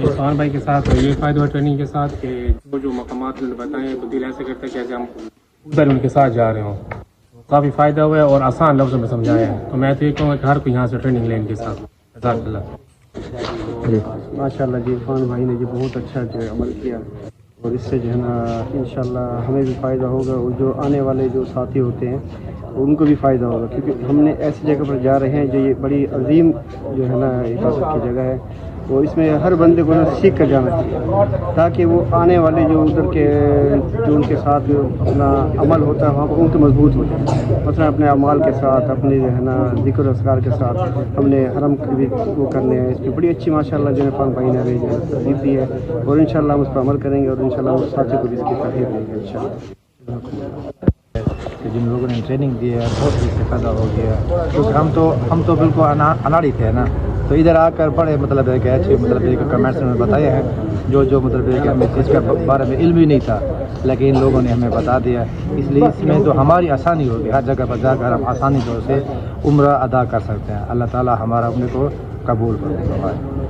عثمان بھائی کے ساتھ یہ فائدہ ہوا ٹریننگ کے ساتھ کہ وہ جو مقامات انہوں نے بتائے تو دل ایسے کرتا ہے کہ جیسے ہم ادھر ان کے ساتھ جا رہے ہوں. کافی فائدہ ہوا ہے اور آسان لفظوں میں سمجھایا ہے. تو میں تو یہ کہوں گا کہ ہر کوئی یہاں سے ٹریننگ لے ان کے ساتھ. جزاک اللہ. ماشاء اللہ جی عرفان بھائی نے جی بہت اچھا جو ہے عمل کیا اور اس سے جو ہے نا انشاءاللہ ہمیں بھی فائدہ ہوگا اور جو آنے والے جو ساتھی ہوتے ہیں ان کو بھی فائدہ ہوگا کیونکہ ہم نے ایسی جگہ پر جا رہے ہیں جو یہ بڑی عظیم جو ہے نا عبادت کی جگہ ہے اور اس میں ہر بندے کو نا سیکھ کر جانا چاہیے تاکہ وہ آنے والے جو ادھر کے جو ان کے ساتھ جو اپنا عمل ہوتا ہے وہاں پر ان کے مضبوط ہو جائے. مثلا اپنے اعمال کے ساتھ اپنے جو ہے نا ذکر و اذکار کے ساتھ ہم نے حرم کے بھی وہ کرنے ہیں. اس میں بڑی اچھی ماشاء اللہ جو ہے عرفان بھائی نے ہمیں ترغیب دی ہے اور انشاءاللہ ہم اس پر عمل کریں گے اور انشاءاللہ اس ساتھی کو بھی اس کی ترغیب دیں گے انشاءاللہ. جن لوگوں نے ٹریننگ دی ہے بہت ہی استفادہ ہو گیا کیونکہ ہم تو بالکل اناڑی تھے نا تو ادھر آ کر بڑے مطلب ہے کہ اچھے مطلب ہے کہ کمنٹس میں بتایا ہے جو مطلب ہے کہ ہمیں اس کے بارے میں علم ہی نہیں تھا لیکن ان لوگوں نے ہمیں بتا دیا. اس لیے اس میں تو ہماری آسانی ہوگی ہر جگہ پر جا کر ہم آسانی طور سے عمرہ ادا کر سکتے ہیں. اللہ تعالی ہمارا عمرے کو قبول فرمائے.